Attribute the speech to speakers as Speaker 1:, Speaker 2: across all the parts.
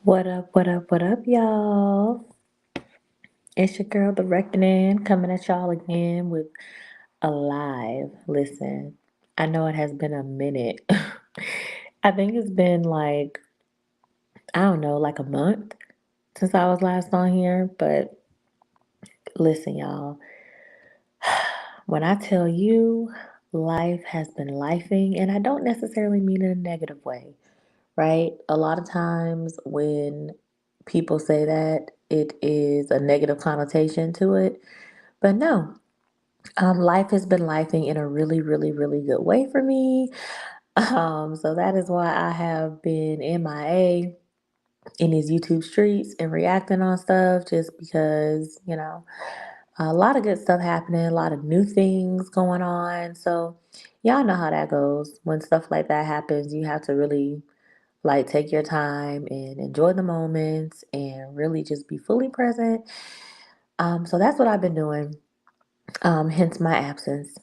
Speaker 1: What up, what up, what up, y'all? It's your girl, The Reckoning, coming at y'all again with Alive. Listen, I know it has been a minute. I think it's been like, I don't know, like a month since I was last on here. But listen, y'all, when I tell you life has been lifing, and I don't necessarily mean in a negative way, right? A lot of times when people say that, it is a negative connotation to it. But no, life has been lifing in a really, really, really good way for me. So that is why I have been MIA in these YouTube streets and reacting on stuff just because, a lot of good stuff happening, a lot of new things going on. So y'all know how that goes. When stuff like that happens, you have to really like take your time and enjoy the moments and really just be fully present. So that's what I've been doing. Hence my absence.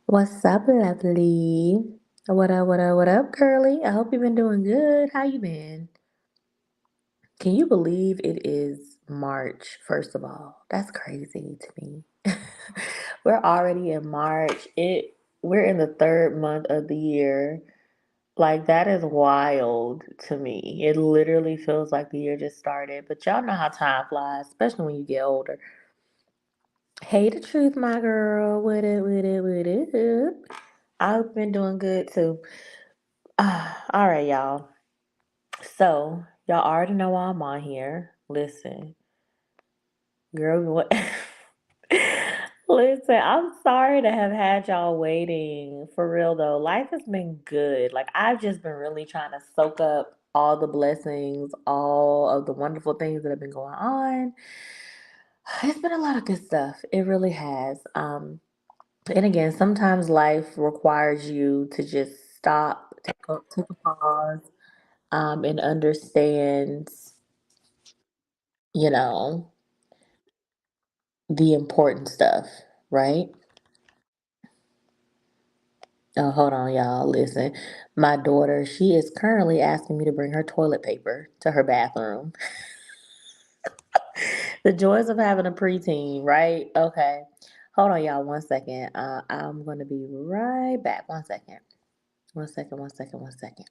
Speaker 1: What's up, lovely? What up, what up, what up, Curly? I hope you've been doing good. How you been? Can you believe it is March, first of all? That's crazy to me. We're already in March. We're in the third month of the year. Like that is wild to me. It literally feels like the year just started. But y'all know how time flies, especially when you get older. Hey, the truth, my girl. What it, what it, what it. I've been doing good too. All right, y'all. So y'all already know why I'm on here. Listen, girl, what? Listen, I'm sorry to have had y'all waiting. For real though, life has been good. Like I've just been really trying to soak up all the blessings, all of the wonderful things that have been going on. It's been a lot of good stuff. It really has. And again, sometimes life requires you to just stop, take a pause, and understand, you know, the important stuff, right? Oh, hold on, y'all. Listen, my daughter, she is currently asking me to bring her toilet paper to her bathroom. The joys of having a preteen, right? Okay. Hold on, y'all, one second. I'm going to be right back. One second. One second, one second, one second.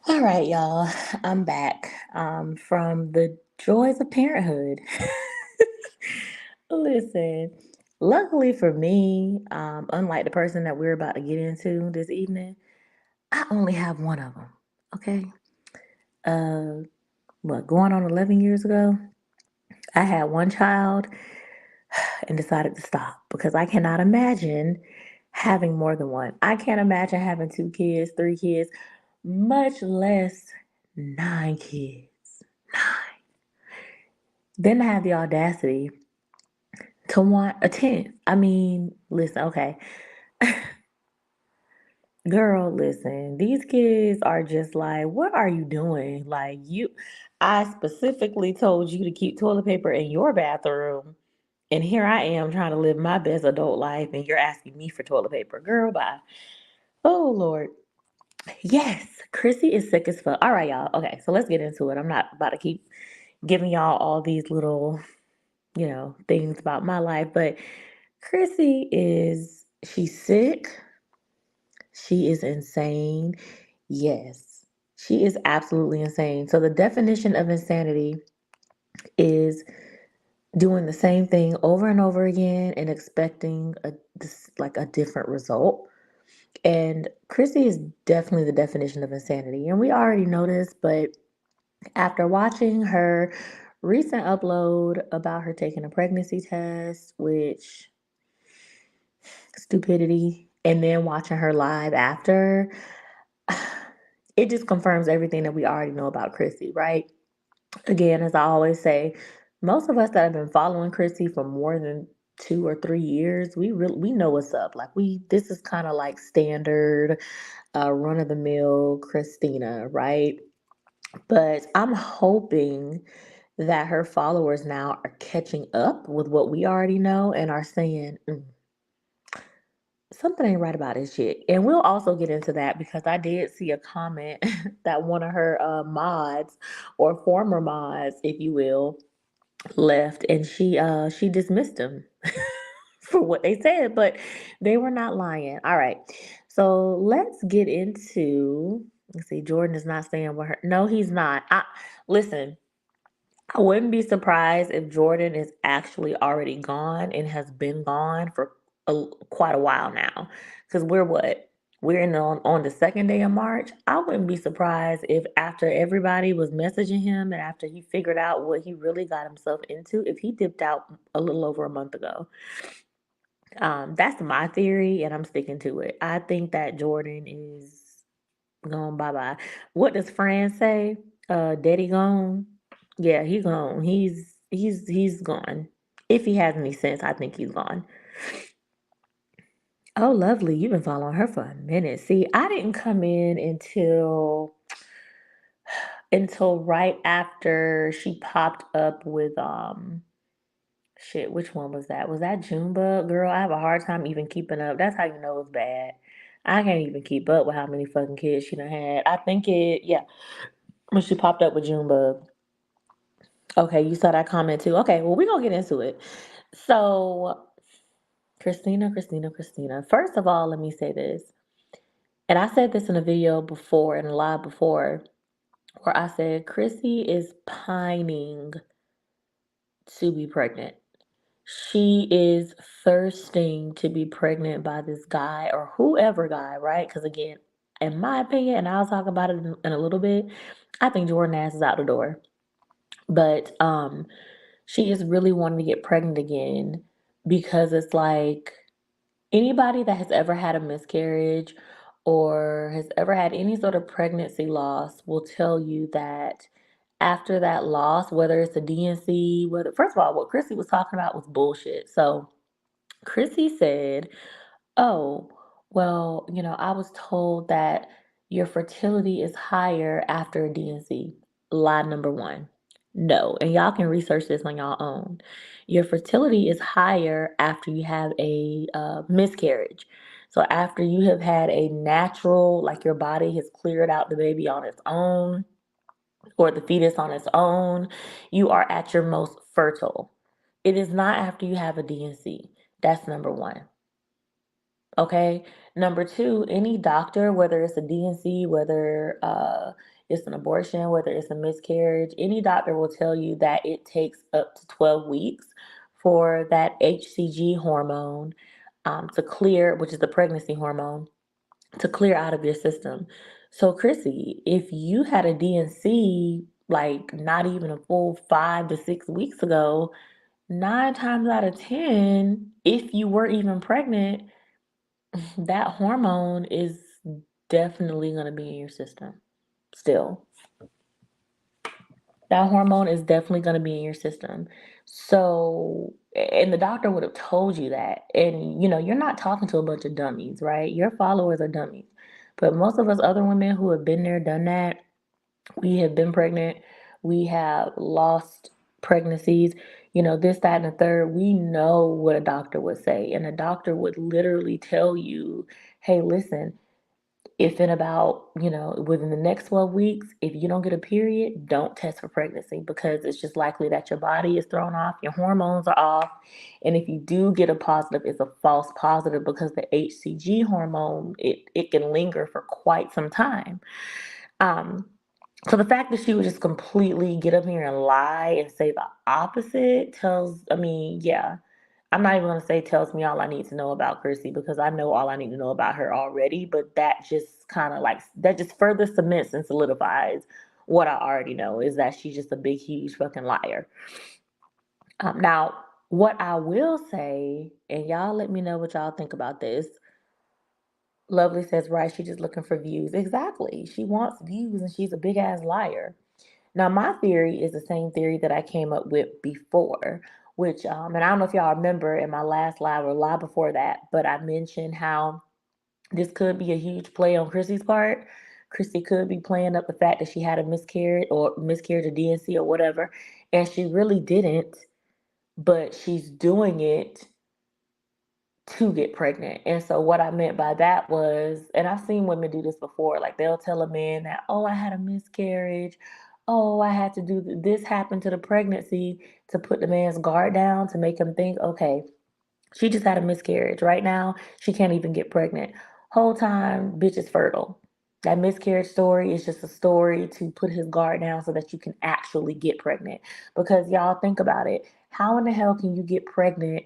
Speaker 1: All right, y'all. I'm back from the joys of parenthood. Listen, luckily for me, unlike the person that we're about to get into this evening, I only have one of them. Okay. Uh, what, going on 11 years ago, I had one child and decided to stop because I cannot imagine having more than one. I can't imagine having two kids, three kids, much less nine kids. Nine. Then I have the audacity to want a 10th. I mean, listen, okay. Girl, listen, these kids are just like, what are you doing? I specifically told you to keep toilet paper in your bathroom. And here I am trying to live my best adult life, and you're asking me for toilet paper. Girl, bye. Oh, Lord. Yes, Chrissy is sick as fuck. All right, y'all. Okay, so let's get into it. I'm not about to keep giving y'all all these little, things about my life, but she's sick. She is insane. Yes, she is absolutely insane. So the definition of insanity is doing the same thing over and over again and expecting like a different result. And Chrissy is definitely the definition of insanity. And we already know this, but after watching her recent upload about her taking a pregnancy test, which stupidity, and then watching her live after, it just confirms everything that we already know about Chrissy, right? Again, as I always say, most of us that have been following Chrissy for more than 2 or 3 years, we know what's up. Like this is kind of like standard, run of the mill Christina, right? But I'm hoping that her followers now are catching up with what we already know and are saying, something ain't right about this chick. And we'll also get into that because I did see a comment that one of her mods or former mods, if you will, left, and she dismissed him for what they said, but they were not lying. All right. So let's get into, let's see, Jordan is not staying with her. No, he's not. Listen, I wouldn't be surprised if Jordan is actually already gone and has been gone for quite a while now. Because we're what? We're on the second day of March. I wouldn't be surprised if after everybody was messaging him and after he figured out what he really got himself into, if he dipped out a little over a month ago. That's my theory, and I'm sticking to it. I think that Jordan is gone bye bye. What does Fran say? Daddy gone. Yeah, he gone. He's gone. If he has any sense, I think he's gone. Oh, lovely. You've been following her for a minute. See, I didn't come in until right after she popped up with shit, which one was that? Was that Junebug? Girl, I have a hard time even keeping up. That's how you know it's bad. I can't even keep up with how many fucking kids she done had. I think yeah, when she popped up with Junebug. Okay, you saw that comment too. Okay, well, we're gonna get into it. So, Christina. First of all, let me say this. And I said this in a video before, in a live before, where I said Chrissy is pining to be pregnant. She is thirsting to be pregnant by this guy or whoever guy, right? Because again, in my opinion, and I'll talk about it in a little bit, I think Jordan ass is out the door. But she is really wanting to get pregnant again because it's like anybody that has ever had a miscarriage or has ever had any sort of pregnancy loss will tell you that after that loss, whether it's a DNC, whether first of all, what Chrissy was talking about was bullshit. So Chrissy said, "Oh, well, I was told that your fertility is higher after a DNC." Lie number one. No, and y'all can research this on y'all own. Your fertility is higher after you have a miscarriage. So after you have had a natural, like your body has cleared out the baby on its own or the fetus on its own, you are at your most fertile. It is not after you have a DNC. That's number one. Okay. Number two, any doctor, whether it's a DNC, whether it's an abortion, whether it's a miscarriage, any doctor will tell you that it takes up to 12 weeks for that HCG hormone to clear, which is the pregnancy hormone, to clear out of your system. So, Chrissy, if you had a DNC like not even a full 5 to 6 weeks ago, 9 times out of 10, if you were even pregnant, that hormone is definitely going to be in your system still. That hormone is definitely going to be in your system. So, and the doctor would have told you that. And, you're not talking to a bunch of dummies, right? Your followers are dummies. But most of us other women who have been there, done that, we have been pregnant, we have lost pregnancies, this, that, and the third. We know what a doctor would say. And a doctor would literally tell you, hey, listen, if in about, within the next 12 weeks, if you don't get a period, don't test for pregnancy because it's just likely that your body is thrown off, your hormones are off. And if you do get a positive, it's a false positive because the HCG hormone, it can linger for quite some time. Um, so the fact that she would just completely get up here and lie and say the opposite yeah, I'm not even gonna say tells me all I need to know about Chrissy because I know all I need to know about her already. But that just kind of like that just further cements and solidifies what I already know is that she's just a big, huge fucking liar. Now, what I will say, and y'all let me know what y'all think about this. Lovely says, right, she's just looking for views. Exactly. She wants views and she's a big ass liar. Now, my theory is the same theory that I came up with before, which, and I don't know if y'all remember in my last live or live before that, but I mentioned how this could be a huge play on Chrissy's part. Chrissy could be playing up the fact that she had a miscarriage of DNC or whatever, and she really didn't, but she's doing it to get pregnant. And so what I meant by that was, and I've seen women do this before, like they'll tell a man that, oh, I had a miscarriage. Oh, I had to do this happened to the pregnancy to put the man's guard down to make him think, okay, she just had a miscarriage. Right now, she can't even get pregnant. Whole time, bitch is fertile. That miscarriage story is just a story to put his guard down so that you can actually get pregnant. Because y'all think about it. How in the hell can you get pregnant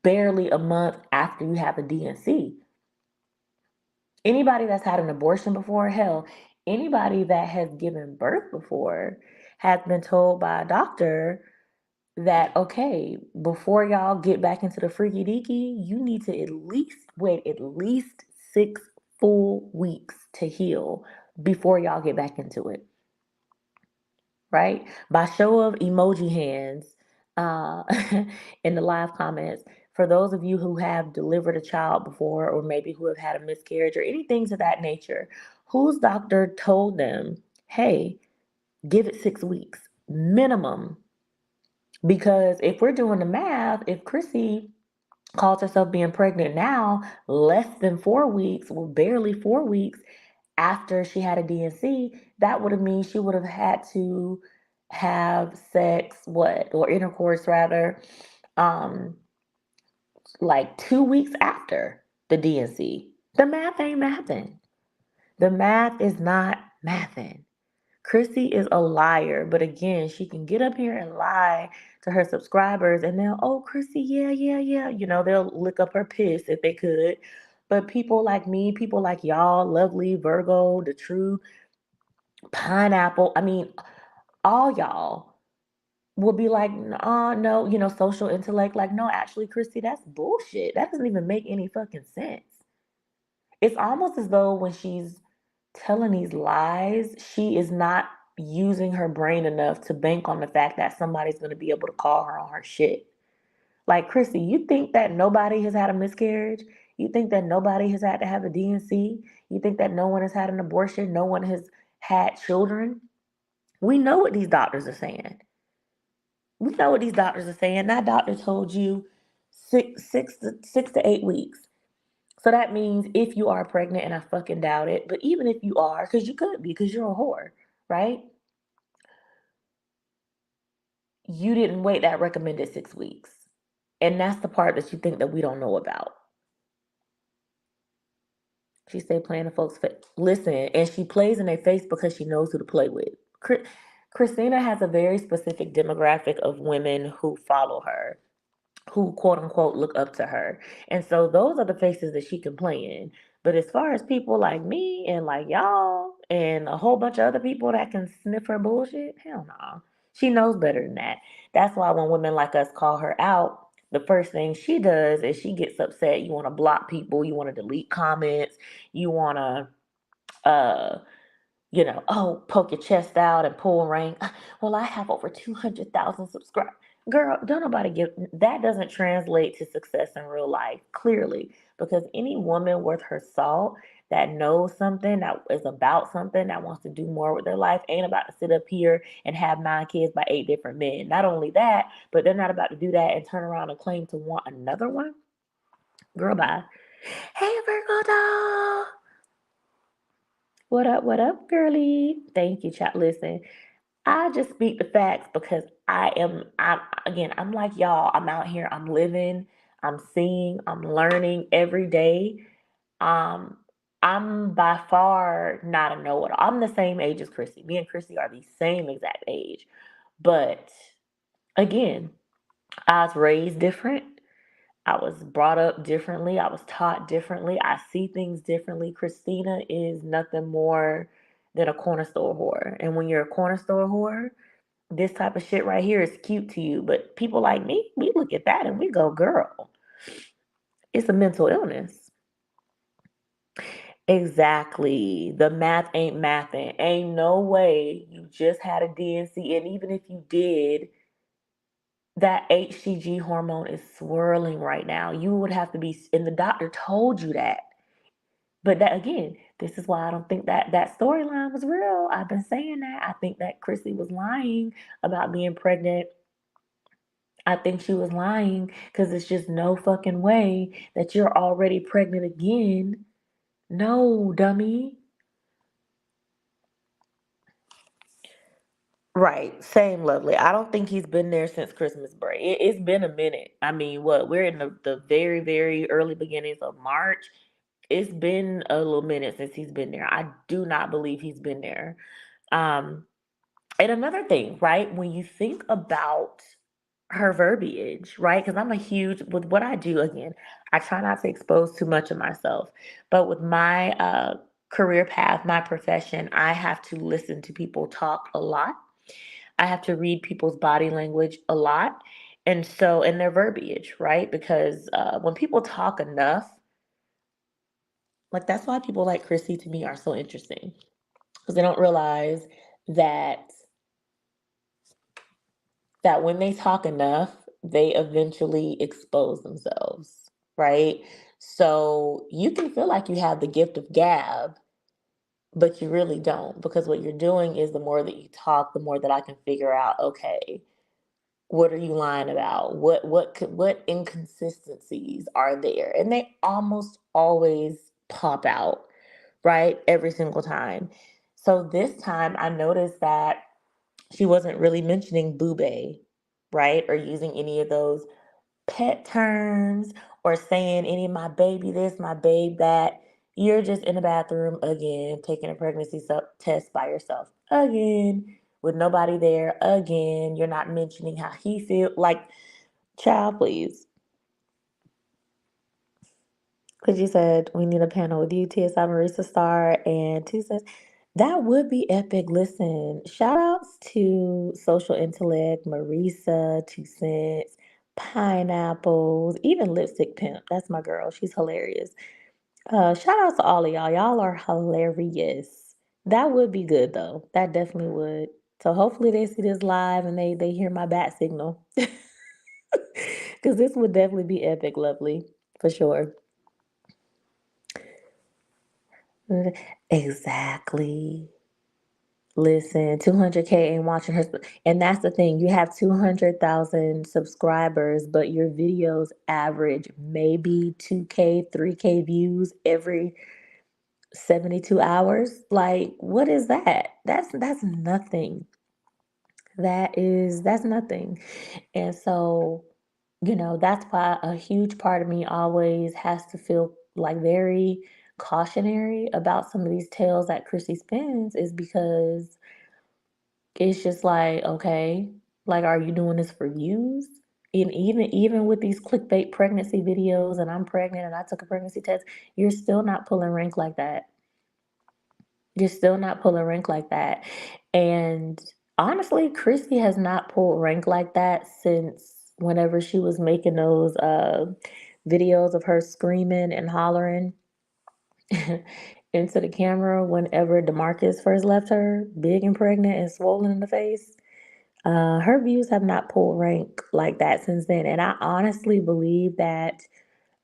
Speaker 1: barely a month after you have a DNC? Anybody that's had an abortion before, hell, anybody that has given birth before has been told by a doctor that, okay, before y'all get back into the freaky deaky, you need to at least wait at least 6 full weeks to heal before y'all get back into it. Right? By show of emoji hands uh, in the live comments, for those of you who have delivered a child before, or maybe who have had a miscarriage or anything to that nature, whose doctor told them, hey, give it 6 weeks minimum? Because if we're doing the math, if Chrissy calls herself being pregnant now, less than 4 weeks, well, barely 4 weeks after she had a DNC, that would have mean she would have had to have sex, or intercourse rather, um, like 2 weeks after the DNC. The math ain't mathing. The math is not mathing. Chrissy is a liar, but again, she can get up here and lie to her subscribers and they'll, oh, Chrissy, yeah, yeah, yeah. They'll lick up her piss if they could. But people like me, people like y'all, Lovely, Virgo, the True, Pineapple, I mean, all y'all will be like, no, social intellect, like, no, actually, Chrissy, that's bullshit. That doesn't even make any fucking sense. It's almost as though when she's telling these lies, she is not using her brain enough to bank on the fact that somebody's going to be able to call her on her shit. Like, Chrissy, you think that nobody has had a miscarriage? You think that nobody has had to have a DNC? You think that no one has had an abortion? No one has had children? We know what these doctors are saying. We know what these doctors are saying. That doctor told you six to 8 weeks. So that means if you are pregnant, and I fucking doubt it, but even if you are, because you could be, because you're a whore, right? You didn't wait that recommended 6 weeks. And that's the part that you think that we don't know about. She said playing the folks' face. Listen, and she plays in their face because she knows who to play with. Christina has a very specific demographic of women who follow her, who quote unquote look up to her. And so those are the faces that she can play in. But as far as people like me and like y'all and a whole bunch of other people that can sniff her bullshit, hell no. She knows better than that. That's why when women like us call her out, the first thing she does is she gets upset. You want to block people, you want to delete comments, you want to poke your chest out and pull rank. Well, I have over 200,000 subscribers. Girl, don't nobody give that doesn't translate to success in real life, clearly, because any woman worth her salt that knows something, that is about something, that wants to do more with their life, ain't about to sit up here and have 9 kids by 8 different men. Not only that, but they're not about to do that and turn around and claim to want another one. Girl, bye. Hey, Virgo doll. What up, girly? Thank you, chat. Listen, I just speak the facts because I'm like y'all. I'm out here, I'm living, I'm seeing, I'm learning every day. Um, I'm by far not a know-it-all. I'm the same age as Chrissy. Me and Chrissy are the same exact age. But again, I was raised different. I was brought up differently. I was taught differently. I see things differently. Christina is nothing more than a corner store whore. And when you're a corner store whore, this type of shit right here is cute to you. But people like me, we look at that and we go, girl, it's a mental illness. Exactly. The math ain't mathing. Ain't no way you just had a DNC. And even if you did, that HCG hormone is swirling right now. You would have to be, and the doctor told you that. But that again, this is why I don't think that storyline was real. I've been saying that. I think that Chrissy was lying about being pregnant. I think she was lying because it's just no fucking way that you're already pregnant again. No, dummy. Right, same lovely. I don't think he's been there since Christmas break. It's been a minute. I mean, what? We're in the very, very early beginnings of March. It's been a little minute since he's been there. I do not believe he's been there. Um, and another thing, right? When you think about her verbiage, right? Because I'm a huge with what I do again, I try not to expose too much of myself. But with my career path, my profession, I have to listen to people talk a lot. I have to read people's body language a lot. And so, and their verbiage, right? Because when people talk enough, like that's why people like Chrissy to me are so interesting because they don't realize that when they talk enough, they eventually expose themselves, right? So you can feel like you have the gift of gab, but you really don't because what you're doing is the more that you talk, the more that I can figure out, okay, what are you lying about? What inconsistencies are there? And they almost always pop out, right? Every single time. So this time I noticed that she wasn't really mentioning boobe, right? Or using any of those pet terms or saying any my baby this, my babe that. You're just in the bathroom again, taking a pregnancy test by yourself again, with nobody there again. You're not mentioning how he feel. Like, child, please. Because you said we need a panel with you, TSI Marisa Star, and two says that would be epic. Listen, shout outs to Social Intellect, Marisa, Two Cents, Pineapples, even Lipstick Pimp. That's my girl. She's hilarious. Shout out to all of y'all. Y'all are hilarious. That would be good though. That definitely would. So hopefully they see this live and they hear my bat signal. Because this would definitely be epic, lovely, for sure. Exactly. Listen, 200K ain't watching her. And that's the thing. You have 200,000 subscribers, but your videos average maybe 2K, 3K views every 72 hours. Like, what is that? That's nothing. That's nothing. And so, that's why a huge part of me always has to feel like very cautionary about some of these tales that Chrissy spins is because it's just like, okay, like, are you doing this for views? And even with these clickbait pregnancy videos, and I'm pregnant and I took a pregnancy test, you're still not pulling rank like that. You're still not pulling rank like that. And honestly, Chrissy has not pulled rank like that since whenever she was making those videos of her screaming and hollering into the camera whenever Demarcus first left her, big and pregnant and swollen in the face. Her views have not pulled rank like that since then. And I honestly believe that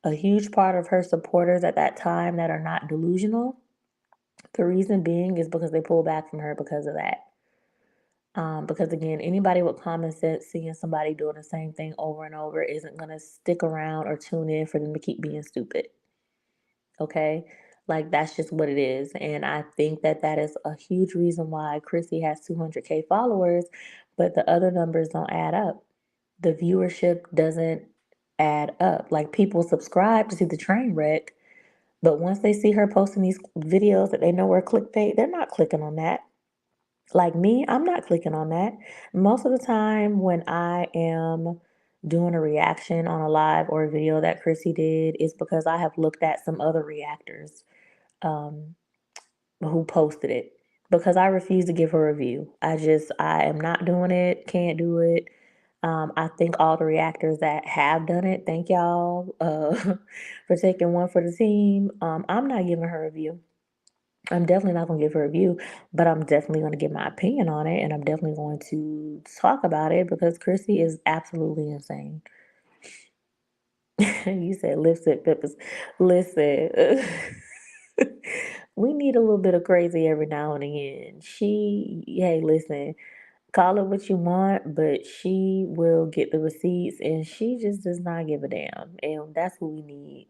Speaker 1: a huge part of her supporters at that time that are not delusional, the reason being is because they pull back from her because of that. Because again, anybody with common sense seeing somebody doing the same thing over and over isn't going to stick around or tune in for them to keep being stupid. Okay? Like that's just what it is. And I think that that is a huge reason why Chrissy has 200K followers, but the other numbers don't add up. The viewership doesn't add up. Like people subscribe to see the train wreck, but once they see her posting these videos that they know are clickbait, they're not clicking on that. Like me, I'm not clicking on that. Most of the time when I am doing a reaction on a live or a video that Chrissy did is because I have looked at some other reactors um, who posted it because I refuse to give her a review. I am not doing it, can't do it. I think all the reactors that have done it, thank y'all for taking one for the team. I'm not giving her a review. I'm definitely not gonna give her a review, but I'm definitely gonna give my opinion on it, and I'm definitely going to talk about it because Chrissy is absolutely insane. You said lipstick peppers. Listen, we need a little bit of crazy every now and again. Hey, listen, call it what you want, but she will get the receipts, and she just does not give a damn, and that's what we need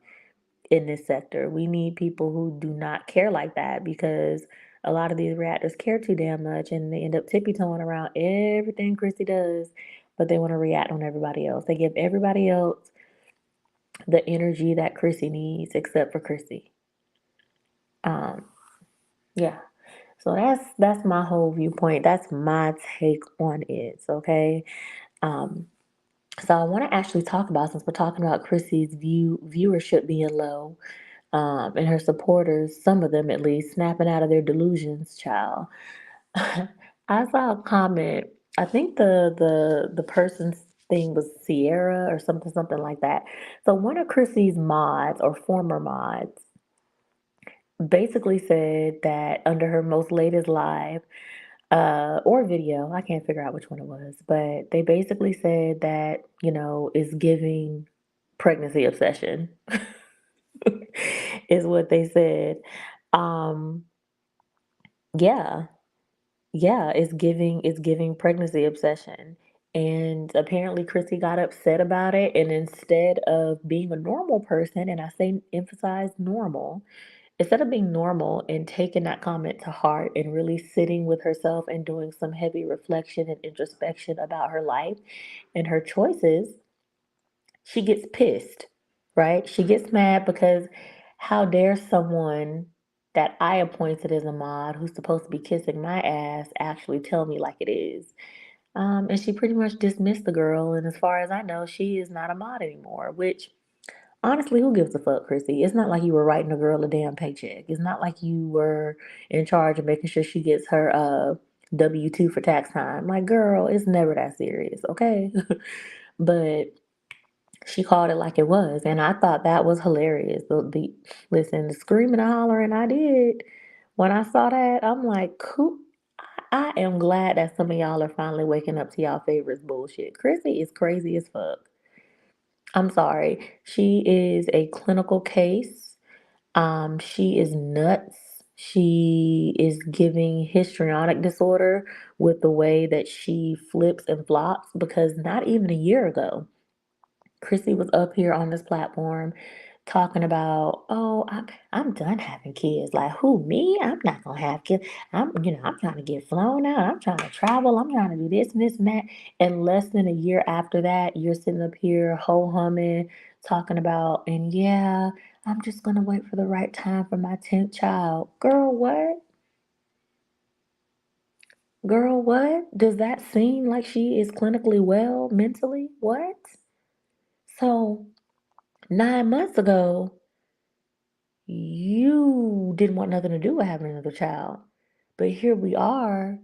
Speaker 1: in this sector. We need people who do not care like that because a lot of these reactors care too damn much and they end up tippy toeing around everything Chrissy does, but they want to react on everybody else. They give everybody else the energy that Chrissy needs except for Chrissy. Um, yeah. So that's my whole viewpoint. That's my take on it. Okay. Um, so I want to actually talk about since we're talking about Chrissy's viewership being low. And her supporters, some of them at least, snapping out of their delusions, child. I saw a comment. I think the person's thing was Sierra or something like that. So one of Chrissy's mods or former mods basically said that under her most latest live or video, I can't figure out which one it was, but they basically said that is giving pregnancy obsession is what they said. Um, yeah, yeah, it's giving pregnancy obsession. And apparently Chrissy got upset about it, and instead of being a normal person, and I say emphasize normal, instead of being normal and taking that comment to heart and really sitting with herself and doing some heavy reflection and introspection about her life and her choices, she gets pissed, right? She gets mad because how dare someone that I appointed as a mod who's supposed to be kissing my ass actually tell me like it is. And she pretty much dismissed the girl, and as far as I know, she is not a mod anymore, which honestly, who gives a fuck, Chrissy? It's not like you were writing a girl a damn paycheck. It's not like you were in charge of making sure she gets her W-2 for tax time. Like, girl, it's never that serious, okay? But she called it like it was, and I thought that was hilarious. Listen, the screaming and hollering I did when I saw that, I'm like, cool. I am glad that some of y'all are finally waking up to y'all favorites bullshit. Chrissy is crazy as fuck. I'm sorry. She is a clinical case. She is nuts. She is giving histrionic disorder with the way that she flips and flops because not even a year ago. Chrissy was up here on this platform talking about, oh, I'm done having kids. Like who, me? I'm not gonna have kids. I'm trying to get flown out. I'm trying to travel. I'm trying to do this and this and that. And less than a year after that, you're sitting up here ho humming, talking about, and yeah, I'm just gonna wait for the right time for my 10th child. Girl, what? Girl, what? Does that seem like she is clinically well mentally? What? So 9 months ago, you didn't want nothing to do with having another child. But here we are,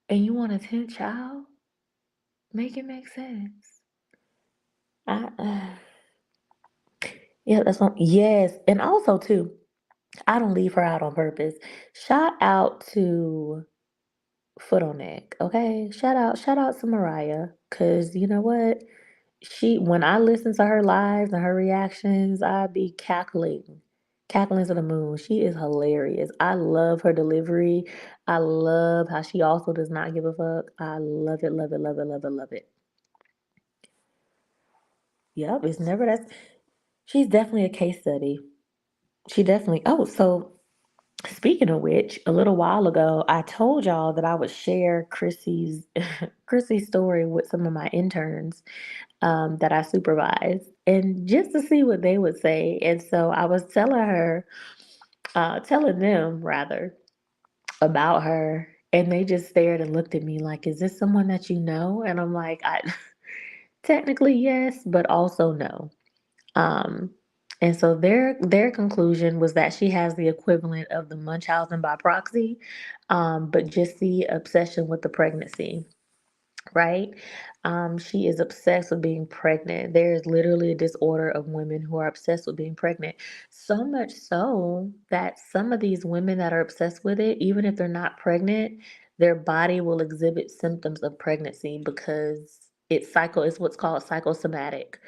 Speaker 1: and you want a 10th child? Make it make sense. Yeah, that's one. Yes. And also, too, I don't leave her out on purpose. Shout out to Foot on Neck, okay? Shout out to Mariah. Cause you know what? When I listen to her lives and her reactions, I be cackling to the moon. She is hilarious. I love her delivery. I love how she also does not give a fuck. I love it, love it, love it, love it, love it. Yep, it's never that. She's definitely a case study. She definitely. Oh, so speaking of which, a little while ago, I told y'all that I would share Chrissy's Chrissy's story with some of my interns that I supervise, and just to see what they would say. And so I was telling them rather about her, and they just stared and looked at me like, "Is this someone that you know?" And I'm like, "I technically yes, but also no." Um, and so their conclusion was that she has the equivalent of the Munchausen by proxy, but just the obsession with the pregnancy, right? She is obsessed with being pregnant. There is literally a disorder of women who are obsessed with being pregnant. So much so that some of these women that are obsessed with it, even if they're not pregnant, their body will exhibit symptoms of pregnancy because it's what's called psychosomatic,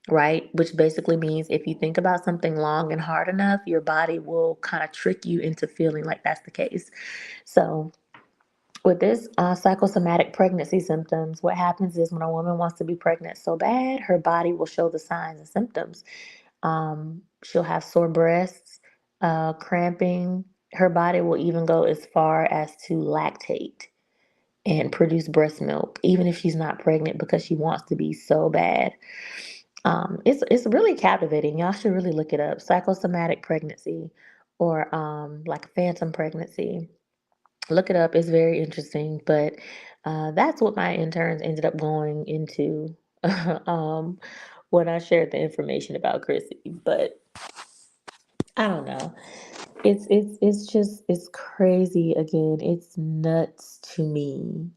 Speaker 1: right? Which basically means if you think about something long and hard enough, your body will kind of trick you into feeling like that's the case. So, with this psychosomatic pregnancy symptoms, what happens is when a woman wants to be pregnant so bad, her body will show the signs and symptoms. She'll have sore breasts, cramping. Her body will even go as far as to lactate and produce breast milk, even if she's not pregnant because she wants to be so bad. It's really captivating. Y'all should really look it up. Psychosomatic pregnancy, or like phantom pregnancy. Look it up. It's very interesting. But that's what my interns ended up going into um, when I shared the information about Chrissy. But I don't know. It's just it's crazy. Again, it's nuts to me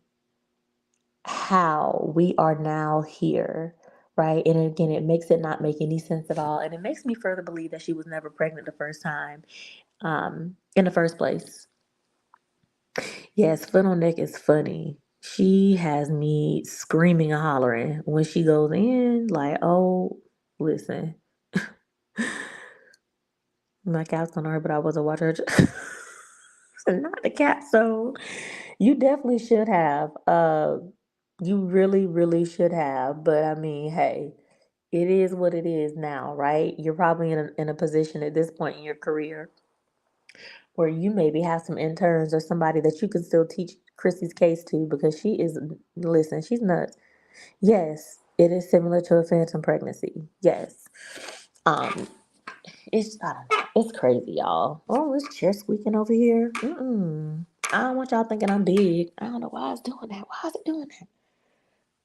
Speaker 1: how we are now here, right? And again, it makes it not make any sense at all. And it makes me further believe that she was never pregnant the first time, in the first place. Yes, Flannel Neck is funny. She has me screaming and hollering when she goes in, like, oh, listen, my cat's on her, but I wasn't watching her. Not the cat. So you definitely should have. You really, really should have. But I mean, hey, it is what it is now, right? You're probably in a position at this point in your career where you maybe have some interns or somebody that you can still teach Chrissy's case to because she is, listen, she's nuts. Yes, it is similar to a phantom pregnancy. Yes. Um, it's I don't know. It's crazy, y'all. Oh, this chair squeaking over here. Mm-mm. I don't want y'all thinking I'm big. I don't know why it's doing that. Why is it doing that?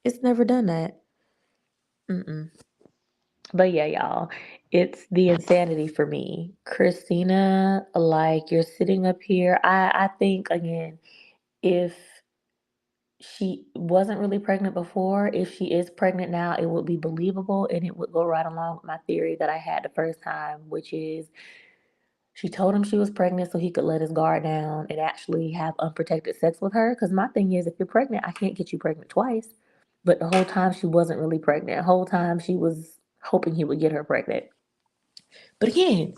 Speaker 1: It's never done that. Mm-mm. But yeah, y'all, it's the insanity for me. Christina, like you're sitting up here. I think again, if she wasn't really pregnant before, if she is pregnant now, it would be believable and it would go right along with my theory that I had the first time, which is she told him she was pregnant so he could let his guard down and actually have unprotected sex with her. Because my thing is, if you're pregnant, I can't get you pregnant twice. But the whole time she wasn't really pregnant. The whole time she was hoping he would get her pregnant. But again,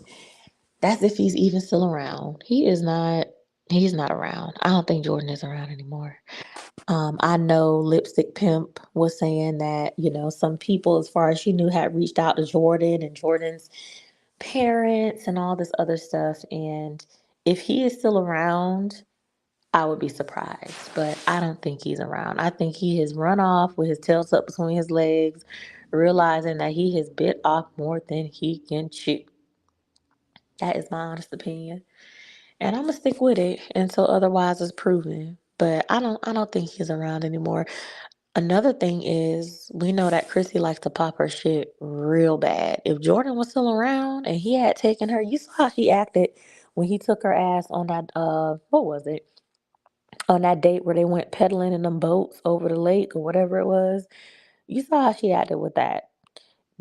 Speaker 1: that's if he's even still around. He is not. He's not around. I don't think Jordan is around anymore. I know Lipstick Pimp was saying that, some people, as far as she knew, had reached out to Jordan and Jordan's parents and all this other stuff. And if he is still around, I would be surprised. But I don't think he's around. I think he has run off with his tail tucked between his legs, realizing that he has bit off more than he can chew. That is my honest opinion. And I'm gonna stick with it until otherwise is proven. But I don't think he's around anymore. Another thing is we know that Chrissy likes to pop her shit real bad. If Jordan was still around and he had taken her, you saw how she acted when he took her ass on that what was it? On that date where they went pedaling in them boats over the lake or whatever it was. You saw how she acted with that.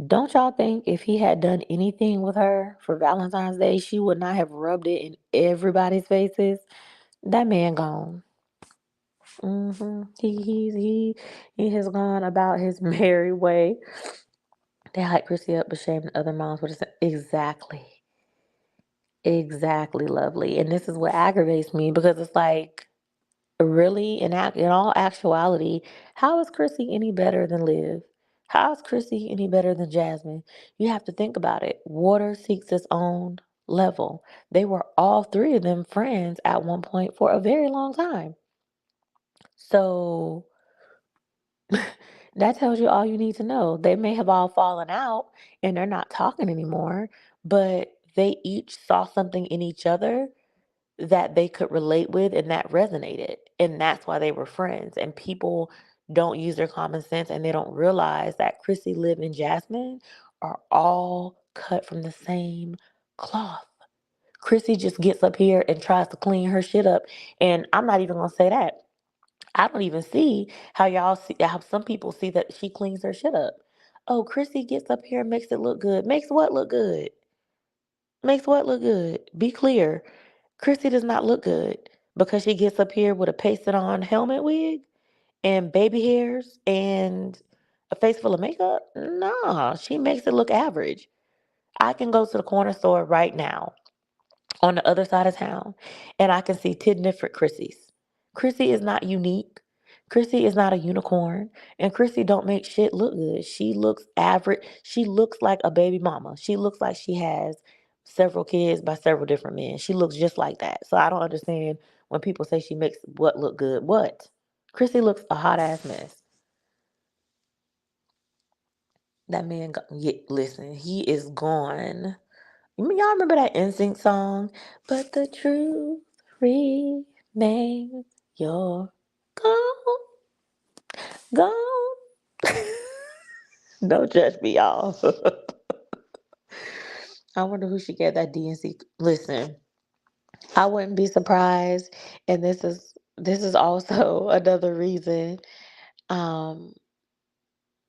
Speaker 1: Don't y'all think if he had done anything with her for Valentine's Day, she would not have rubbed it in everybody's faces? That man gone. He has gone about his merry way. They hype Chrissy up, but shame the other moms would have said, exactly, exactly, lovely. And this is what aggravates me because it's like, really, in all actuality, how is Chrissy any better than Liv? How is Chrissy any better than Jasmine? You have to think about it. Water seeks its own level. They were all three of them friends at one point for a very long time. So that tells you all you need to know. They may have all fallen out and they're not talking anymore, but they each saw something in each other that they could relate with and that resonated. And that's why they were friends. And people don't use their common sense and they don't realize that Chrissy, Liv, and Jasmine are all cut from the same cloth. Chrissy just gets up here and tries to clean her shit up. And I'm not even gonna say that. I don't even see how y'all see how some people see that she cleans her shit up. Oh, Chrissy gets up here and makes it look good. Makes what look good? Makes what look good? Be clear. Chrissy does not look good because she gets up here with a pasted on helmet wig and baby hairs and a face full of makeup. Nah, she makes it look average. I can go to the corner store right now on the other side of town and I can see 10 different Chrissies. Chrissy is not unique. Chrissy is not a unicorn. And Chrissy don't make shit look good. She looks average. She looks like a baby mama. She looks like she has several kids by several different men. She looks just like that. So I don't understand when people say she makes what look good. What? Chrissy looks a hot ass mess. That man, yeah, listen, he is gone. Y'all remember that NSYNC song? But the truth remains, you're gone, gone. Don't judge me, y'all. I wonder who she gave that DNC. Listen, I wouldn't be surprised, and this is also another reason um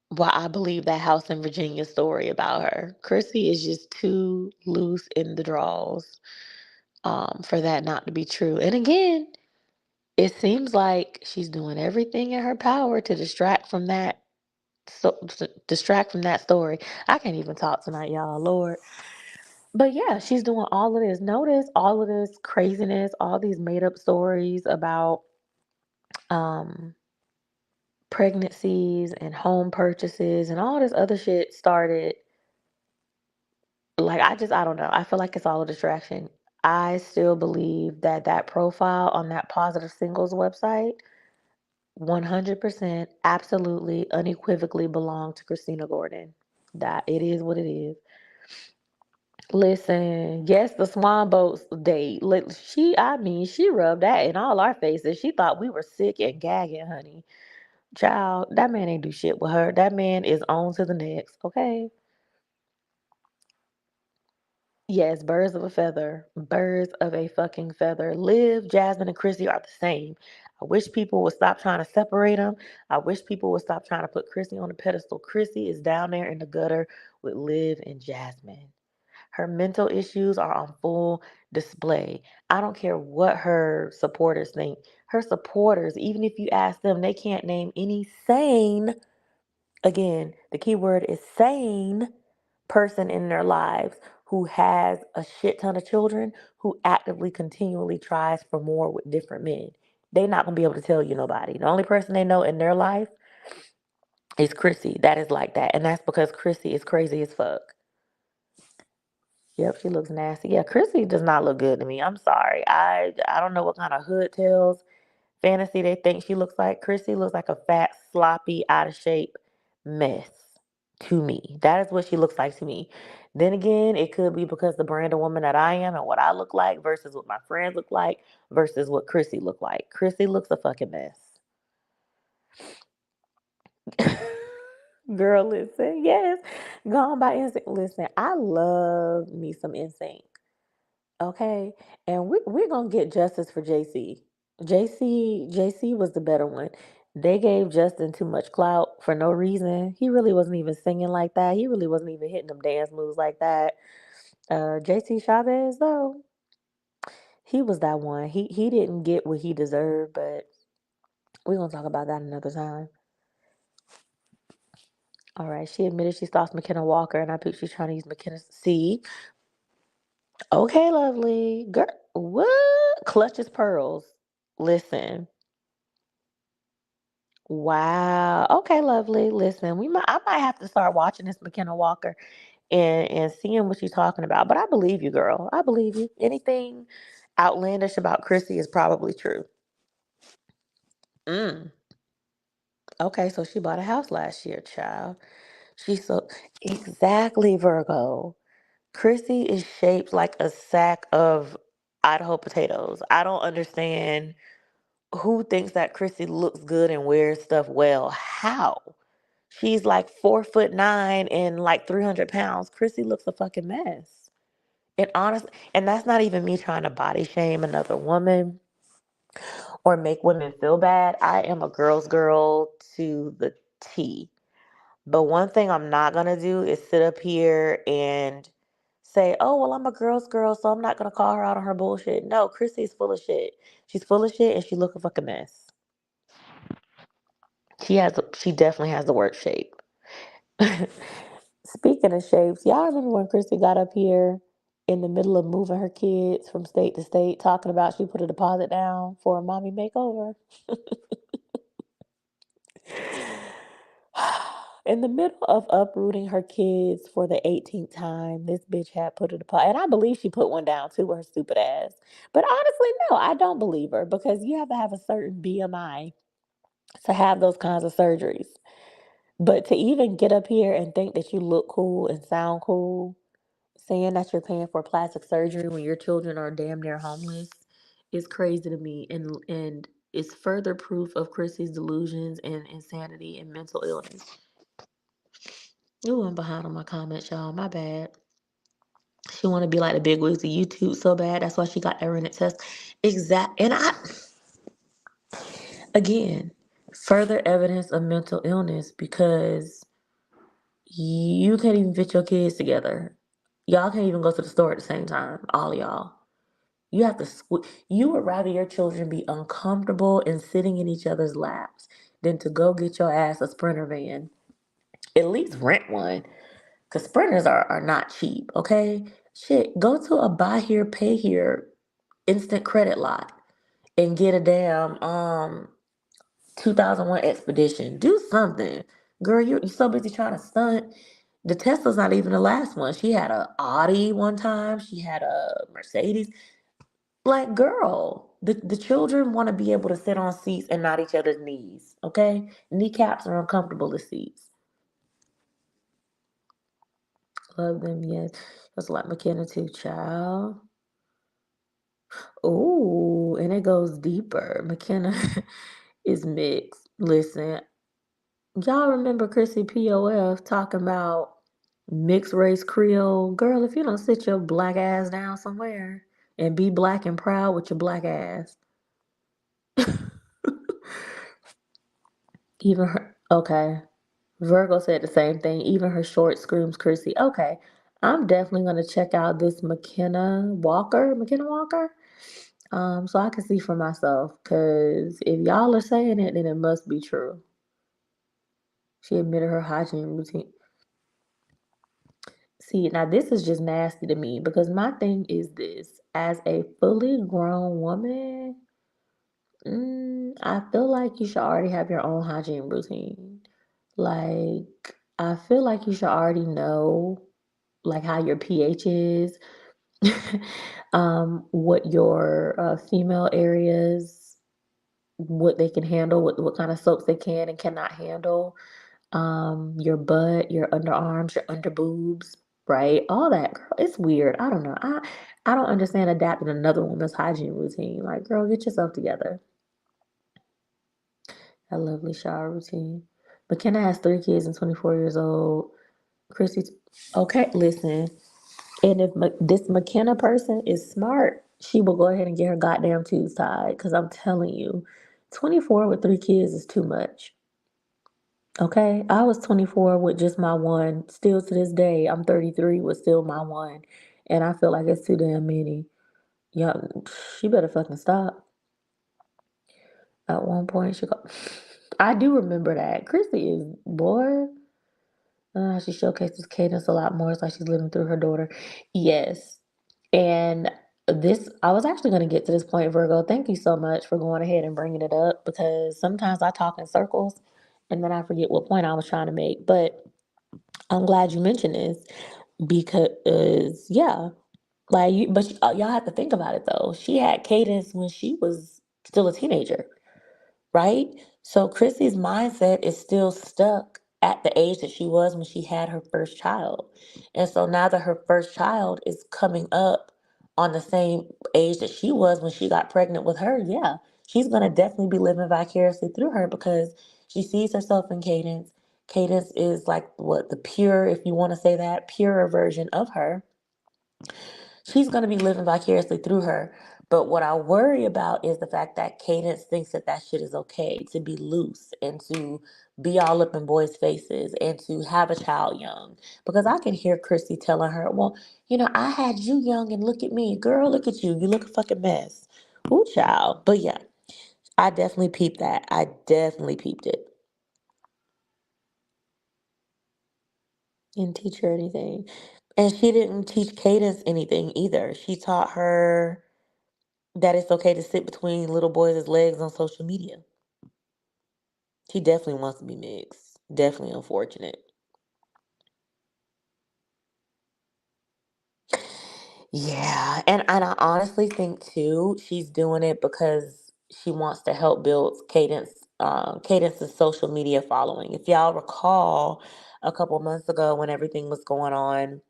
Speaker 1: why I believe that House in Virginia story about her. Chrissy is just too loose in the draws for that not to be true. And again, it seems like she's doing everything in her power to distract from that. So distract from that story. I can't even talk tonight, y'all. Lord. But yeah, she's doing all of this. Notice all of this craziness, all these made up stories about um pregnancies and home purchases and all this other shit started. Like I don't know. I feel like it's all a distraction. I still believe that that profile on that Positive Singles website 100% absolutely unequivocally belong to Christina Gordon. That it is what it is. Listen, yes, the Swan Boats date. I mean, she rubbed that in all our faces. She thought we were sick and gagging, honey. Child, that man ain't do shit with her. That man is on to the next, okay? Yes, birds of a feather. Birds of a fucking feather. Liv, Jasmine, and Chrissy are the same. I wish people would stop trying to separate them. I wish people would stop trying to put Chrissy on a pedestal. Chrissy is down there in the gutter with Liv and Jasmine. Her mental issues are on full display. I don't care what her supporters think. Her supporters, even if you ask them, they can't name any sane, again, the key word is sane person in their lives who has a shit ton of children who actively continually tries for more with different men. They're not gonna be able to tell you nobody. The only person they know in their life is Chrissy. That is like that. And that's because Chrissy is crazy as fuck. Yep, she looks nasty. Yeah, Chrissy does not look good to me. I'm sorry. I don't know what kind of hood tales fantasy they think she looks like. Chrissy looks like a fat, sloppy, out of shape mess to me. That is what she looks like to me. Then again, it could be because the brand of woman that I am and what I look like versus what my friends look like versus what Chrissy look like. Chrissy looks a fucking mess. Girl, listen, yes, gone by instinct. Listen, I love me some instinct. Okay, and we're gonna get justice for JC. JC was the better one. They gave Justin too much clout for no reason. He really wasn't even singing like that. He really wasn't even hitting them dance moves like that. JC Chavez though, he was that one. He didn't get what he deserved, but we're gonna talk about that another time. All right, she admitted she stalks McKenna Walker, and I think she's trying to use McKenna. See, okay, lovely girl. What clutches pearls? Listen. Wow. Okay, lovely. Listen, I might have to start watching this McKenna Walker and seeing what you're talking about. But I believe you, girl. I believe you. Anything outlandish about Chrissy is probably true. Mm. Okay, so she bought a house last year, child. She's so exactly Virgo. Chrissy is shaped like a sack of Idaho potatoes. I don't understand who thinks that Chrissy looks good and wears stuff well. How? She's like 4'9" and like 300 pounds. Chrissy looks a fucking mess. And honestly, and that's not even me trying to body shame another woman or make women feel bad. I am a girl's girl to the T. But one thing I'm not gonna do is sit up here and say, "Oh, well, I'm a girl's girl, so I'm not gonna call her out on her bullshit." No, Chrissy's full of shit. She's full of shit, and she look a fucking mess. She definitely has the word shape. Speaking of shapes, y'all remember when Chrissy got up here in the middle of moving her kids from state to state, talking about she put a deposit down for a mommy makeover? In the middle of uprooting her kids for the 18th time, this bitch had put a deposit. And I believe she put one down too, her stupid ass. But honestly, no, I don't believe her because you have to have a certain BMI to have those kinds of surgeries. But to even get up here and think that you look cool and sound cool, saying that you're paying for plastic surgery when your children are damn near homeless is crazy to me and it's further proof of Chrissy's delusions and insanity and mental illness. Ooh, I'm behind on my comments, y'all. My bad. She want to be like the big wigs of YouTube so bad. That's why she got that rented test. Exact. And again, further evidence of mental illness because you can't even fit your kids together. Y'all can't even go to the store at the same time. All of y'all. You have to. You would rather your children be uncomfortable and sitting in each other's laps than to go get your ass a Sprinter van. At least rent one. Because sprinters are not cheap, okay? Shit, go to a buy here, pay here instant credit lot and get a damn 2001 Expedition. Do something. Girl, you're so busy trying to stunt. The Tesla's not even the last one. She had a Audi one time. She had a Mercedes. Like, girl, the children want to be able to sit on seats and not each other's knees, okay? Kneecaps are uncomfortable as seats. Love them, yes. That's like McKenna too, child. Oh, and it goes deeper. McKenna is mixed. Listen, y'all remember Chrissy POF talking about mixed race Creole? Girl, if you don't sit your black ass down somewhere and be black and proud with your black ass. Even her, okay. Virgo said the same thing. Even her short screams Chrissy. Okay, I'm definitely gonna check out this McKenna Walker, so I can see for myself. Cause if y'all are saying it, then it must be true. She admitted her hygiene routine. See, now this is just nasty to me because my thing is this: as a fully grown woman, I feel like you should already have your own hygiene routine. Like, I feel like you should already know like how your pH is, what your female areas, what they can handle, what kind of soaps they can and cannot handle, your butt, your underarms, your under boobs, right? All that, girl. It's weird. I don't know. I don't understand adapting another woman's hygiene routine. Like, girl, get yourself together. A lovely shower routine. McKenna has 3 kids and 24 years old. Chrissy's okay. Listen, and if this McKenna person is smart, she will go ahead and get her goddamn tubes tied. Because I'm telling you, 24 with 3 kids is too much. Okay, I was 24 with just my one. Still to this day, I'm 33 with still my one, and I feel like it's too damn many. Yeah, she better fucking stop. At one point, she go. I do remember that. Chrissy is boy. She showcases cadence a lot more. It's like she's living through her daughter. Yes. And this, I was actually going to get to this point, Virgo. Thank you so much for going ahead and bringing it up because sometimes I talk in circles and then I forget what point I was trying to make. But I'm glad you mentioned this Because yeah, like y'all have to think about it though. She had Cadence when she was still a teenager, right? So Chrissy's mindset is still stuck at the age that she was when she had her first child. And so now that her first child is coming up on the same age that she was when she got pregnant with her, yeah, she's going to definitely be living vicariously through her because she sees herself in Cadence. Cadence is like what the pure, if you want to say that, purer version of her. She's going to be living vicariously through her. But what I worry about is the fact that Cadence thinks that that shit is okay to be loose and to be all up in boys' faces and to have a child young. Because I can hear Chrissy telling her, well, I had you young and look at me. Girl, look at you. You look a fucking mess. Ooh, child. But yeah, I definitely peeped that. I definitely peeped it. Didn't teach her anything. And she didn't teach Cadence anything either. She taught her that it's okay to sit between little boys' legs on social media. He definitely wants to be mixed. Definitely unfortunate. Yeah, and I honestly think too she's doing it because she wants to help build Cadence's social media following. If y'all recall, a couple months ago when everything was going on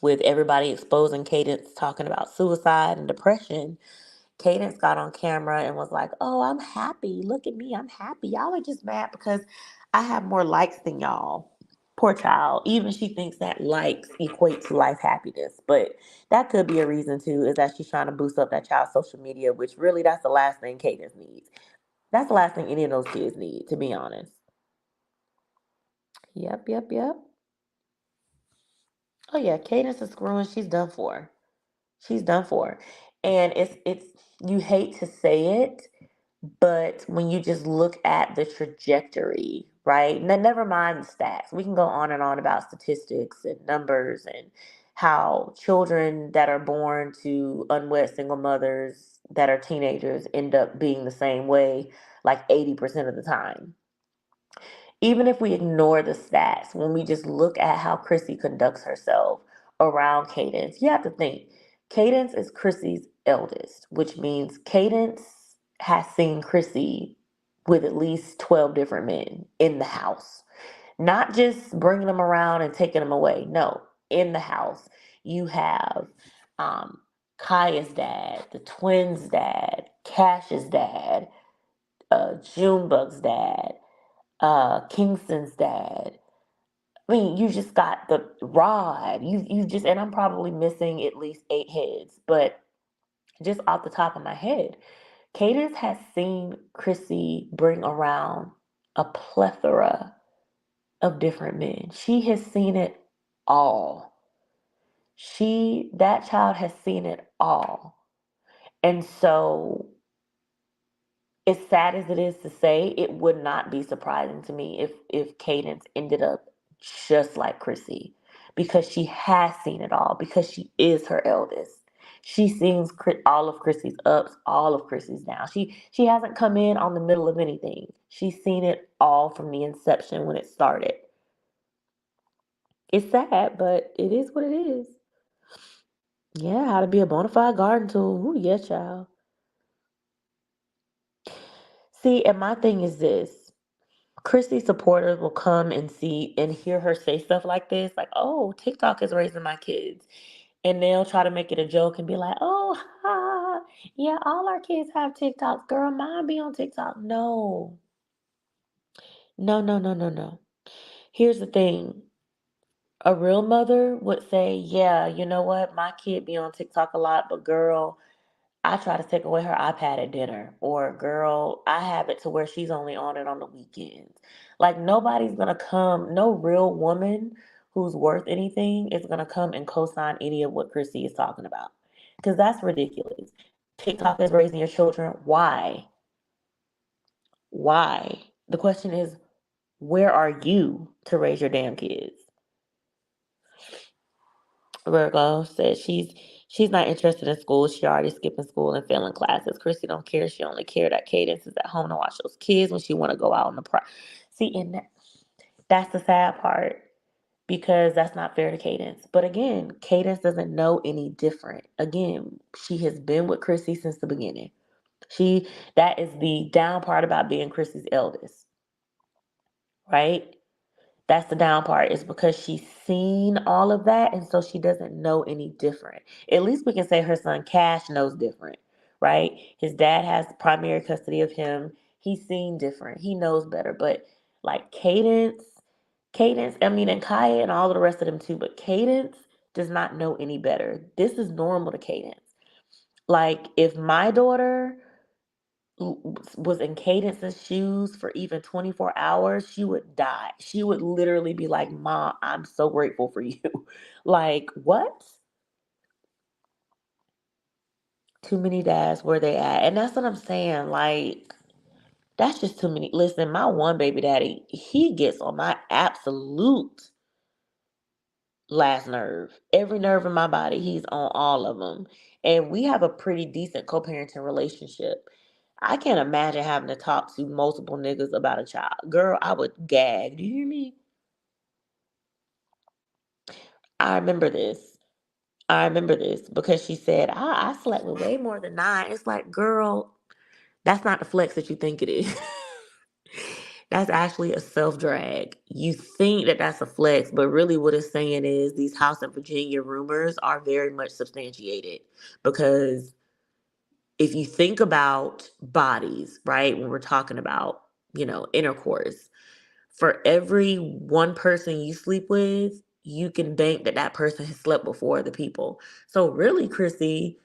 Speaker 1: with everybody exposing Cadence talking about suicide and depression, Cadence got on camera and was like, "Oh, I'm happy. Look at me. I'm happy. Y'all are just mad because I have more likes than y'all." Poor child. Even she thinks that likes equate to life happiness. But that could be a reason too, is that she's trying to boost up that child's social media, which really that's the last thing Cadence needs. That's the last thing any of those kids need, to be honest. Yep, yep, yep. Oh yeah, Cadence is screwing. She's done for. She's done for. And it's you hate to say it, but when you just look at the trajectory, right? Never mind the stats. We can go on and on about statistics and numbers and how children that are born to unwed single mothers that are teenagers end up being the same way like 80% of the time. Even if we ignore the stats, when we just look at how Chrissy conducts herself around Cadence, you have to think Cadence is Chrissy's eldest, which means Cadence has seen Chrissy with at least 12 different men in the house. Not just bringing them around and taking them away. No, in the house. You have um, Kaya's dad, the twins' dad, Cash's dad, Junebug's dad, Kingston's dad. I mean, you just got the Rod. You just and I'm probably missing at least 8 heads, but just off the top of my head, Cadence has seen Chrissy bring around a plethora of different men. She has seen it all. That child has seen it all. And so as sad as it is to say, it would not be surprising to me if Cadence ended up just like Chrissy, because she has seen it all, because she is her eldest. She sees all of Chrissy's ups, all of Chrissy's downs. She hasn't come in on the middle of anything. She's seen it all from the inception when it started. It's sad, but it is what it is. Yeah, how to be a bona fide garden tool. Ooh, yeah, child. See, and my thing is this. Christy supporters will come and see and hear her say stuff like this, like, "Oh, TikTok is raising my kids," and they'll try to make it a joke and be like, "Oh, ha, yeah, all our kids have TikToks. Girl, mine be on TikTok." No, no, no, no, no, no. Here's the thing: a real mother would say, "Yeah, you know what? My kid be on TikTok a lot, but girl, I try to take away her iPad at dinner," or "Girl, I have it to where she's only on it on the weekends." Like nobody's gonna come, no real woman who's worth anything is gonna come and co-sign any of what Chrissy is talking about. Because that's ridiculous. TikTok is raising your children. Why? Why? The question is, where are you to raise your damn kids? Virgo says she's not interested in school. She already skipping school and failing classes. Chrissy don't care. She only cared that Cadence is at home to watch those kids when she want to go out on the See, and that's the sad part. because that's not fair to Cadence. But again, Cadence doesn't know any different. Again, she has been with Chrissy since the beginning. She that is the down part about being Chrissy's eldest, right? That's the down part, is because she's seen all of that, and so she doesn't know any different. At least we can say her son Cash knows different, right? His dad has primary custody of him. He's seen different. He knows better. But like Cadence, I mean, and Kaya and all of the rest of them too, but Cadence does not know any better. This is normal to Cadence. Like if my daughter was in Cadence's shoes for even 24 hours, she would die. She would literally be like, Mom, I'm so grateful for you. Like, what? Too many dads, where they at? And that's what I'm saying. Like, that's just too many. Listen, my one baby daddy, he gets on my absolute last nerve. Every nerve in my body, he's on all of them. And we have a pretty decent co parenting relationship. I can't imagine having to talk to multiple niggas about a child. Girl, I would gag. Do you hear me? I remember this. I remember this because she said, I slept with way more than nine. It's like, girl, that's not the flex that you think it is. That's actually a self drag. You think that that's a flex, but really what it's saying is these House of Virginia rumors are very much substantiated. Because if you think about bodies, right, when we're talking about, intercourse, for every one person you sleep with, you can bank that that person has slept with four other people. So really, Chrissy,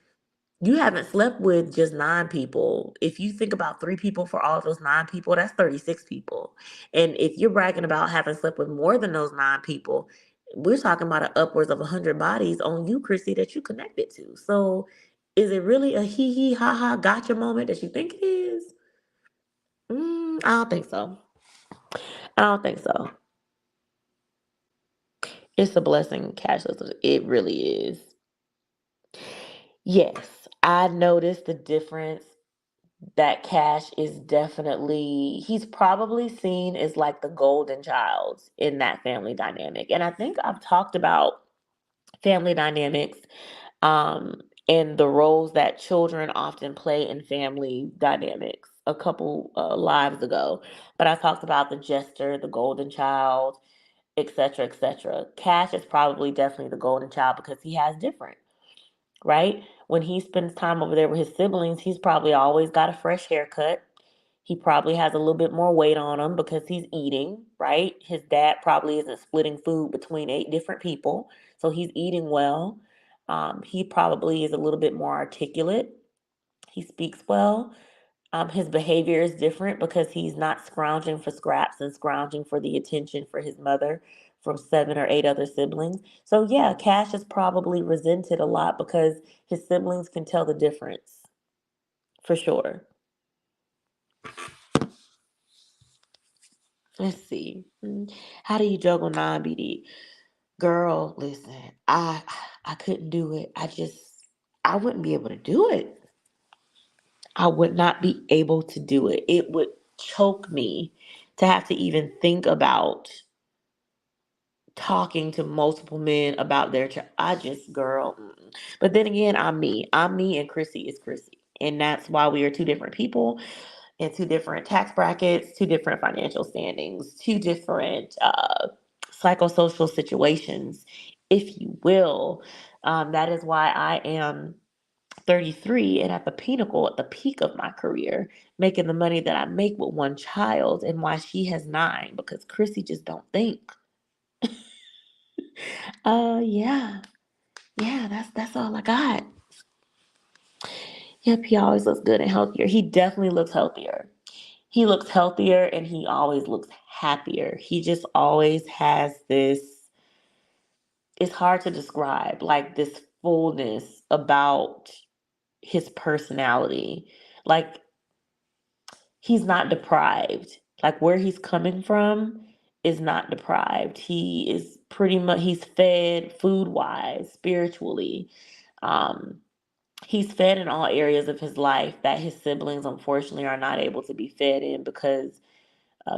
Speaker 1: you haven't slept with just nine people. If you think about three people for all of those nine people, that's 36 people. And if you're bragging about having slept with more than those nine people, we're talking about upwards of 100 bodies on you, Chrissy, that you connected to. So is it really a hee hee ha ha gotcha moment that you think it is? I don't think so. I don't think so. It's a blessing, cashless. It really is. Yes, I noticed the difference that Cash is definitely, he's probably seen as like the golden child in that family dynamic. And I think I've talked about family dynamics and the roles that children often play in family dynamics a couple lives ago. But I talked about the jester, the golden child, etc., etc. Cash is probably definitely the golden child because he has different, right? When he spends time over there with his siblings, he's probably always got a fresh haircut. He probably has a little bit more weight on him because he's eating, right? His dad probably isn't splitting food between 8 different people, so he's eating well. He probably is a little bit more articulate. He speaks well. His behavior is different because he's not scrounging for scraps and scrounging for the attention for his mother from 7 or 8 other siblings. So yeah, Cash is probably resented a lot because his siblings can tell the difference for sure. Let's see. How do you juggle non-BD? Girl, listen, I couldn't do it. I wouldn't be able to do it. I would not be able to do it. It would choke me to have to even think about talking to multiple men about their child. I just, girl. But then again, I'm me. I'm me, and Chrissy is Chrissy. And that's why we are two different people in two different tax brackets, two different financial standings, two different psychosocial situations, if you will. That is why I am 33 and at the pinnacle, at the peak of my career, making the money that I make with one child, and why she has nine, because Chrissy just don't think. Yeah. Yeah, that's all I got. Yep, he always looks good and healthier. He definitely looks healthier. He looks healthier and he always looks happier. He just always has this, it's hard to describe, like this fullness about his personality. Like he's not deprived. Like where he's coming from is not deprived. He is pretty much, he's fed food wise, spiritually. Um, he's fed in all areas of his life that his siblings unfortunately are not able to be fed in because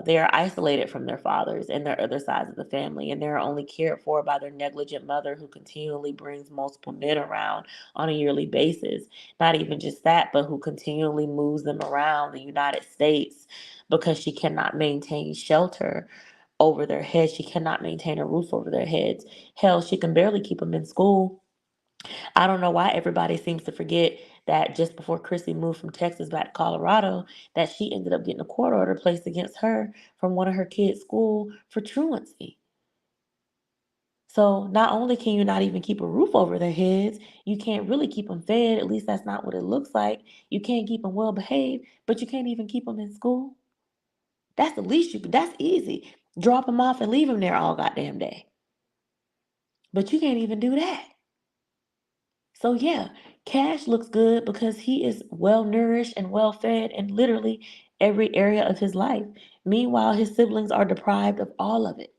Speaker 1: They are isolated from their fathers and their other sides of the family, and they're only cared for by their negligent mother who continually brings multiple men around on a yearly basis. Not even just that, but who continually moves them around the United States because she cannot maintain shelter over their heads. She cannot maintain a roof over their heads. Hell, she can barely keep them in school. I don't know why everybody seems to forget that just before Chrissy moved from Texas back to Colorado, that she ended up getting a court order placed against her from one of her kids' school for truancy. So not only can you not even keep a roof over their heads, you can't really keep them fed. At least that's not what it looks like. You can't keep them well behaved, but you can't even keep them in school. That's the least you could. That's easy. Drop them off and leave them there all goddamn day. But you can't even do that. So yeah, Cash looks good because he is well nourished and well fed in literally every area of his life. Meanwhile, his siblings are deprived of all of it.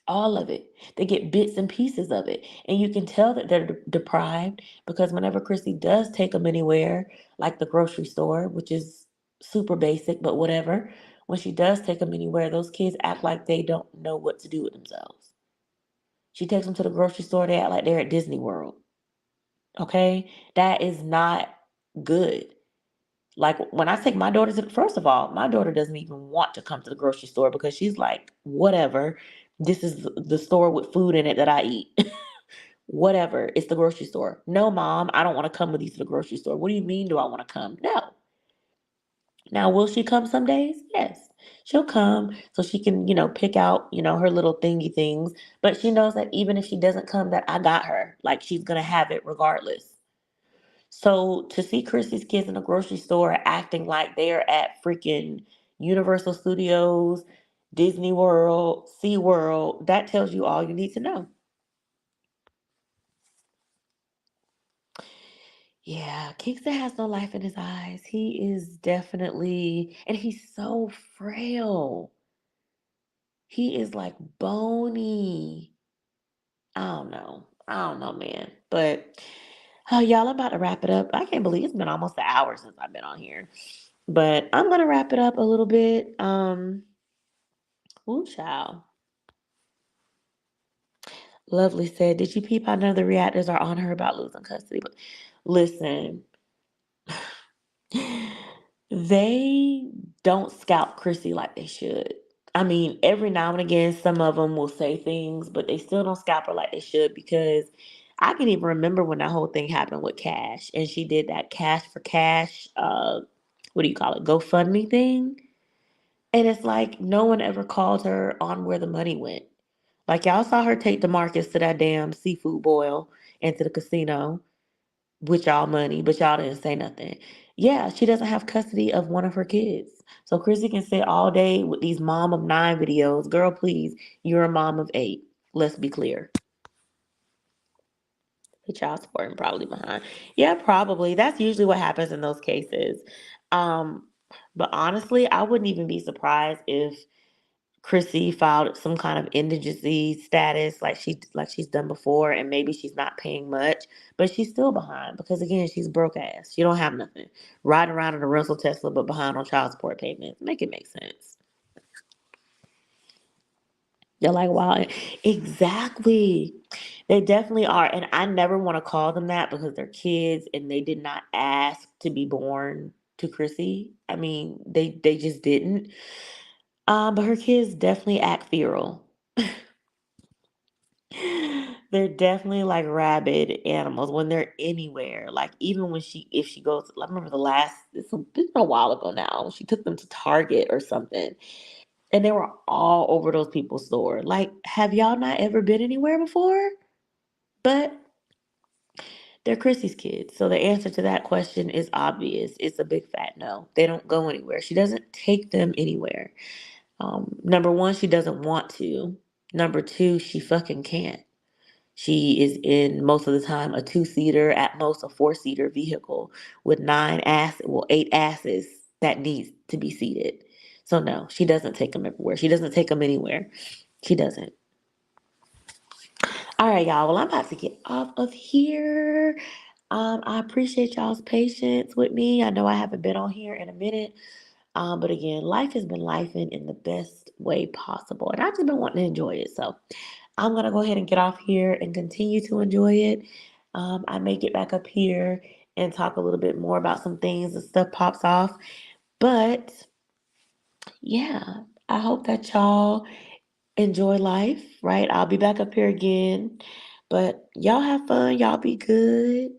Speaker 1: All of it. They get bits and pieces of it. And you can tell that they're deprived because whenever Chrissy does take them anywhere, like the grocery store, which is super basic, but whatever, when she does take them anywhere, those kids act like they don't know what to do with themselves. She takes them to the grocery store, they act like they're at Disney World. Okay? That is not good. Like when I take my daughter to, first of all, my daughter doesn't even want to come to the grocery store because she's like, whatever. This is the store with food in it that I eat. Whatever. It's the grocery store. No, mom, I don't want to come with you to the grocery store. What do you mean, do I want to come? No. Now, will she come some days? Yes. She'll come so she can, pick out, her little thingy things. But she knows that even if she doesn't come, that I got her. Like she's going to have it regardless. So to see Chrissy's kids in the grocery store acting like they're at freaking Universal Studios, Disney World, SeaWorld, that tells you all you need to know. Yeah, Kingston has no life in his eyes. He is definitely, and he's so frail. He is like bony. I don't know, man. But y'all, I'm about to wrap it up. I can't believe it's been almost an hour since I've been on here. But I'm gonna wrap it up a little bit. Ooh, child. Lovely said, did you peep how none of the reactors are on her about losing custody? But listen, they don't scout Chrissy like they should. I mean, every now and again, some of them will say things, but they still don't scalp her like they should because I can even remember when that whole thing happened with Cash and she did that Cash for Cash, what do you call it, GoFundMe thing. And it's like no one ever called her on where the money went. Like y'all saw her take DeMarcus to that damn seafood boil and to the casino with y'all money, but y'all didn't say nothing. Yeah, she doesn't have custody of one of her kids. So Chrissy can sit all day with these mom of 9 videos. Girl, please, you're a mom of 8. Let's be clear. The child support and probably behind. Yeah, probably. That's usually what happens in those cases. Um, but honestly, I wouldn't even be surprised if Chrissy filed some kind of indigency status like she's done before, and maybe she's not paying much, but she's still behind because again she's broke ass. She don't have nothing. Riding around in a rental Tesla, but behind on child support payments. Make it make sense. They're like, wow, exactly. They definitely are, and I never want to call them that because they're kids and they did not ask to be born to Chrissy. I mean, they just didn't. But her kids definitely act feral. They're definitely like rabid animals when they're anywhere. Like even when if she goes, I remember it's been a while ago now. She took them to Target or something, and they were all over those people's store. Like, have y'all not ever been anywhere before? But they're Chrissy's kids, so the answer to that question is obvious. It's a big fat no. They don't go anywhere. She doesn't take them anywhere. Number one, she doesn't want to. Number two, she fucking can't. She is in most of the time a two-seater, at most a four-seater vehicle with 8 asses that needs to be seated. So no, she doesn't take them everywhere. She doesn't take them anywhere. She doesn't. All right, y'all. Well, I'm about to get off of here. I appreciate y'all's patience with me. I know I haven't been on here in a minute. But again, life has been life in the best way possible. And I've just been wanting to enjoy it. So I'm going to go ahead and get off here and continue to enjoy it. I may get back up here and talk a little bit more about some things and stuff pops off. But yeah, I hope that y'all enjoy life, right? I'll be back up here again. But y'all have fun. Y'all be good.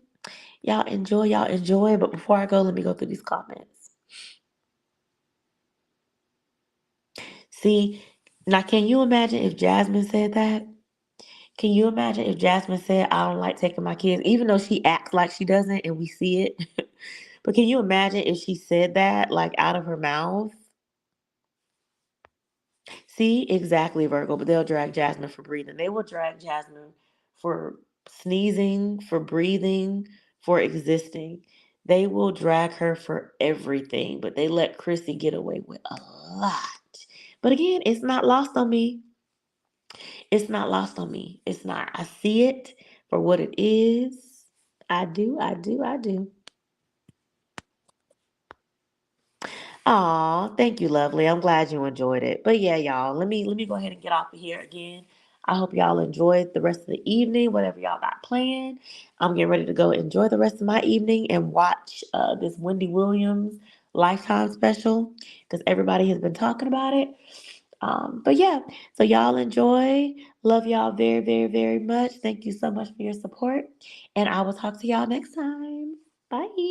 Speaker 1: Y'all enjoy. Y'all enjoy. But before I go, let me go through these comments. See, now can you imagine if Jasmine said that? Can you imagine if Jasmine said, I don't like taking my kids, even though she acts like she doesn't and we see it? But can you imagine if she said that, like out of her mouth? See, exactly, Virgo, but they'll drag Jasmine for breathing. They will drag Jasmine for sneezing, for breathing, for existing. They will drag her for everything, but they let Chrissy get away with a lot. But again, it's not lost on me. It's not lost on me. It's not. I see it for what it is. I do, I do, I do. Aw, thank you, lovely. I'm glad you enjoyed it. But yeah, y'all, let me go ahead and get off of here again. I hope y'all enjoyed the rest of the evening, whatever y'all got planned. I'm getting ready to go enjoy the rest of my evening and watch this Wendy Williams Lifetime special because everybody has been talking about it. But yeah, so y'all enjoy. Love y'all very, very, very much. Thank you so much for your support. And I will talk to y'all next time. Bye.